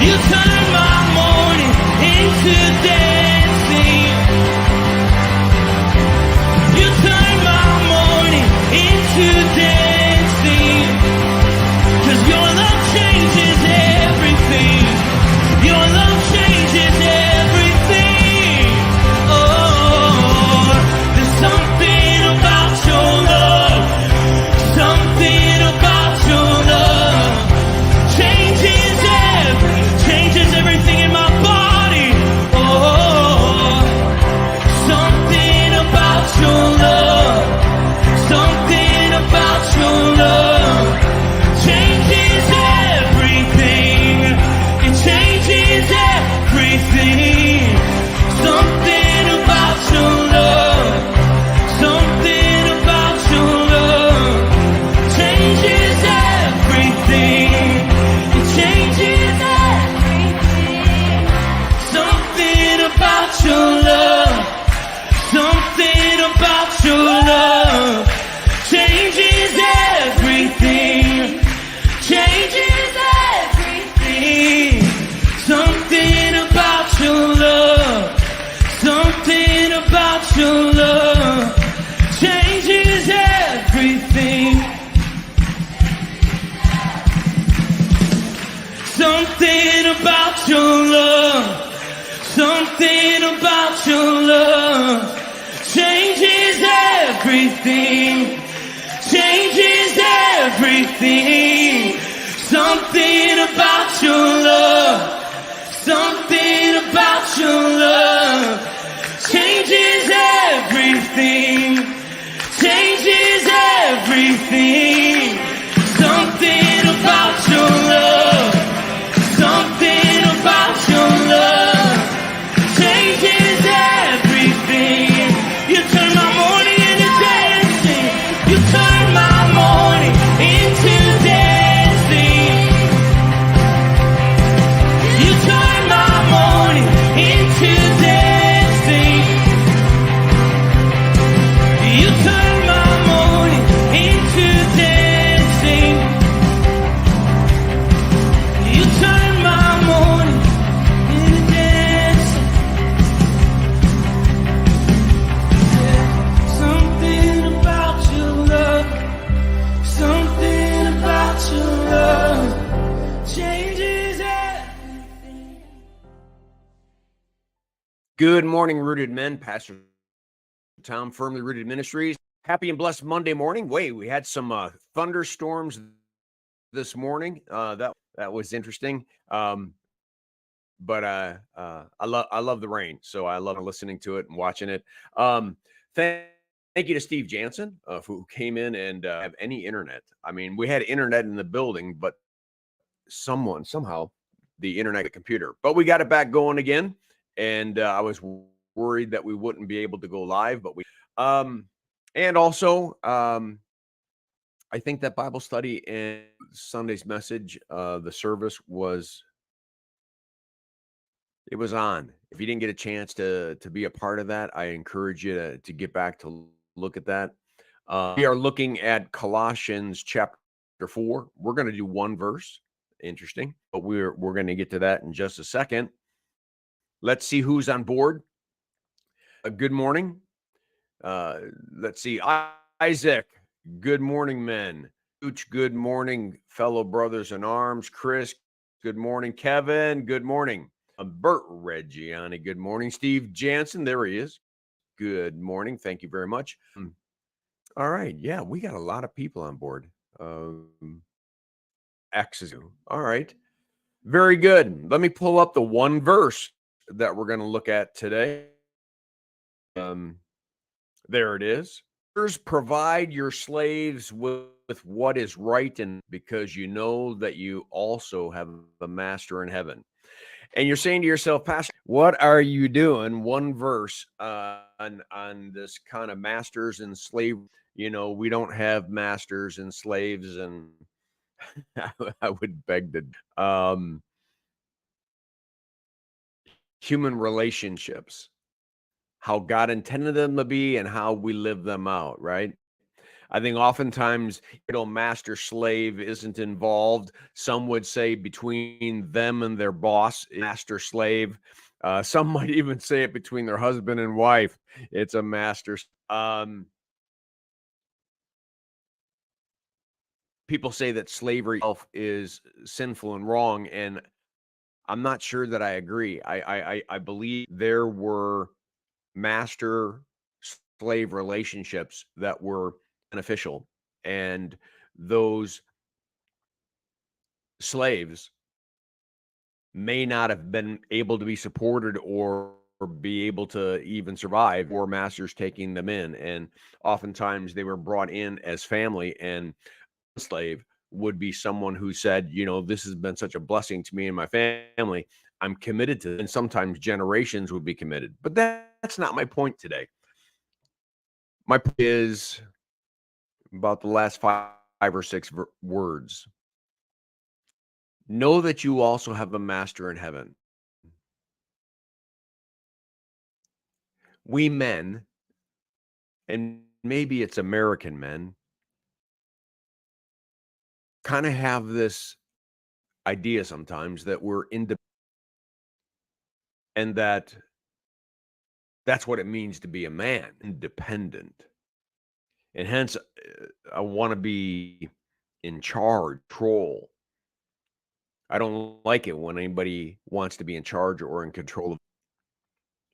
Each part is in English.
You turn my mourning into dancing. You turn my mourning into dancing. 'Cause your love changes everything. Your love changes everything. Oh, there's something about your love. Something about your love changes everything in my body. Oh, something about your love. Something about your love changes everything. It changes everything. Something about your love. Something about your love changes everything. It changes everything. Something about your love. Something about your love changes everything. Changes everything. Something about your love. Something about your love changes everything. Something about your love. Something about your love changes everything. Changes everything. Something about your love. Something about your love changes everything. Changes everything. Something about your love. Something about your love changes everything. You turn my mourning into dancing. You turn my mourning into dancing. You turn my mourning into dancing. You turn my mourning into dancing. You turn my mourning into dancing. Something about your love. Something about your love changes everything. Good morning, Rooted Men. Pastor Tom, Firmly Rooted Ministries. Happy and blessed Monday morning. Wait, we had some thunderstorms this morning. That was interesting. But I love the rain, so I love listening to it and watching it. Thank you to Steve Jansen who came in and have any internet. I mean, we had internet in the building, but somehow the internet, the computer. But we got it back going again, and I was worried that we wouldn't be able to go live, but we. And also, I think that Bible study and Sunday's message, the service was. It was on. If you didn't get a chance to be a part of that, I encourage you to get back to look at that. We are looking at Colossians chapter 4. We're going to do one verse. Interesting, but we're going to get to that in just a second. Let's see who's on board. Good morning. Let's see. Isaac, good morning, men. Good morning, fellow brothers in arms. Chris, good morning. Kevin, good morning. Bert Reggiani, good morning. Steve Jansen, there he is. Good morning. Thank you very much. All right. Yeah, we got a lot of people on board. X's. All right. Very good. Let me pull up the one verse that we're going to look at today. There it is. Provide your slaves with what is right, and because you know that you also have a master in heaven. And you're saying to yourself, Pastor, what are you doing? One verse on this kind of masters and slave. You know, we don't have masters and slaves, and I would beg to human relationships, how God intended them to be and how we live them out, right? I think oftentimes, master slave isn't involved. Some would say between them and their boss, master slave. Some might even say it between their husband and wife. It's a master. People say that slavery itself is sinful and wrong, and I'm not sure that I agree. I believe there were master slave relationships that were beneficial, and those slaves may not have been able to be supported or be able to even survive or masters taking them in. And oftentimes they were brought in as family, and slave would be someone who said, this has been such a blessing to me and my family. I'm committed to it. And sometimes generations would be committed. But that's not my point today. My point is about the last five or six words. Know that you also have a master in heaven. We men, and maybe it's American men, kind of have this idea sometimes that we're independent, and that's what it means to be a man, independent. And hence, I want to be in charge, control. I don't like it when anybody wants to be in charge or in control of,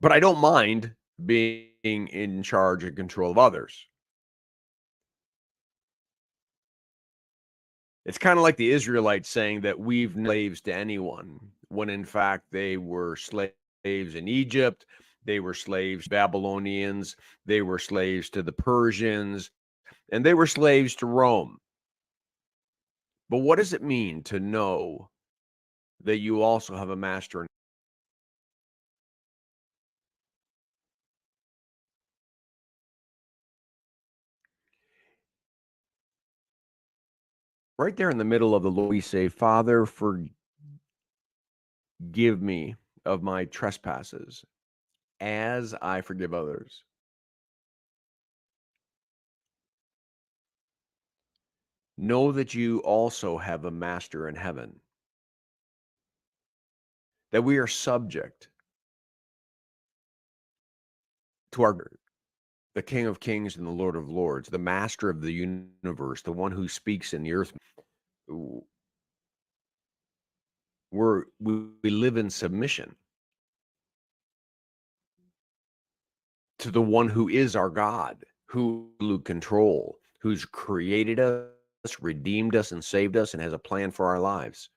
but I don't mind being in charge and control of others. It's kind of like the Israelites saying that we've slaves to anyone, when in fact they were slaves in Egypt, they were slaves to Babylonians, they were slaves to the Persians, and they were slaves to Rome. But what does it mean to know that you also have a master? Right there in the middle of the Lord, we say, Father, forgive me of my trespasses as I forgive others. Know that you also have a master in heaven, that we are subject to the King of Kings and the Lord of Lords, the master of the universe, the one who speaks in the earth. We live in submission to the one who is our God, who control, who's created us, redeemed us, and saved us, and has a plan for our lives.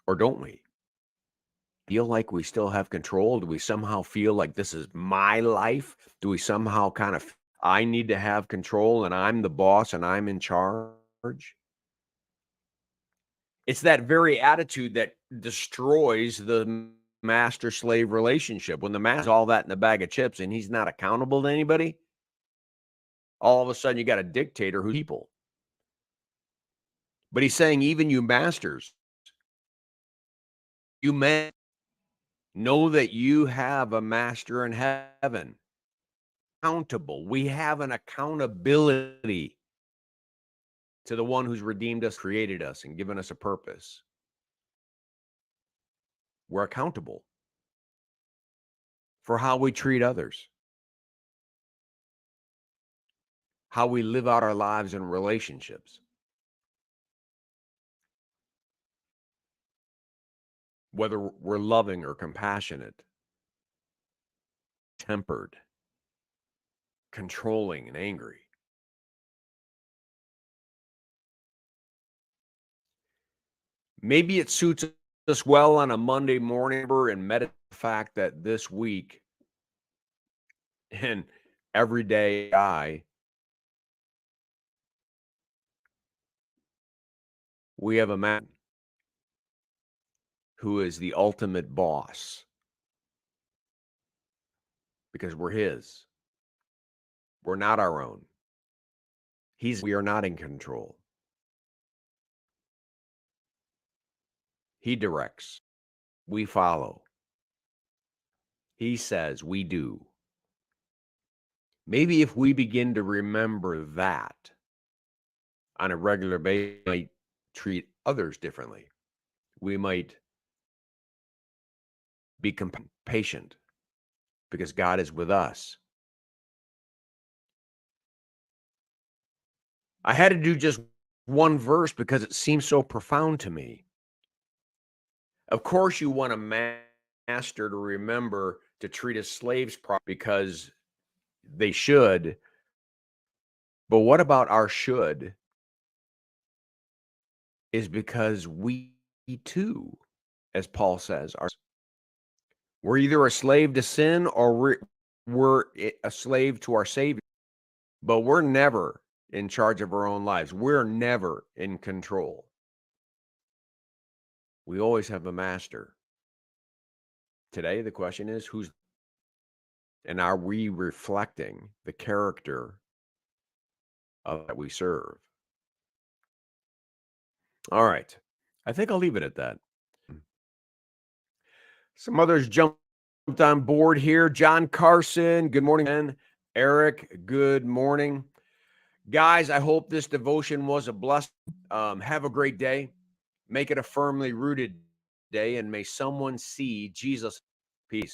Or don't we? Feel like we still have control? Do we somehow feel like this is my life? Do we somehow kind of, I need to have control and I'm the boss and I'm in charge? It's that very attitude that destroys the master slave relationship. When the master's all that in a bag of chips and he's not accountable to anybody, all of a sudden you got a dictator who's people. But he's saying, even you masters, you men, know that you have a master in heaven. Accountable. We have an accountability to the one who's redeemed us, created us, and given us a purpose. We're accountable for how we treat others, how we live out our lives and relationships, whether we're loving or compassionate, tempered, controlling, and angry. Maybe it suits us well on a Monday morning and meditate the fact that this week and every day we have a man who is the ultimate boss because we're his. We're not our own. We are not in control. He directs. We follow. He says, we do. Maybe if we begin to remember that on a regular basis, we might treat others differently. We might be patient because God is with us. I had to do just one verse because it seems so profound to me. Of course, you want a master to remember to treat his slaves properly because they should. But what about our should is because we too, as Paul says, we're either a slave to sin or we're a slave to our Savior. But we're never in charge of our own lives. We're never in control. We always have a master. Today, the question is who's, and are we reflecting the character of that we serve? All right. I think I'll leave it at that. Some others jumped on board here. John Carson, good morning, man. Eric, good morning. Guys, I hope this devotion was a blessing. Have a great day. Make it a firmly rooted day, and may someone see Jesus. Peace.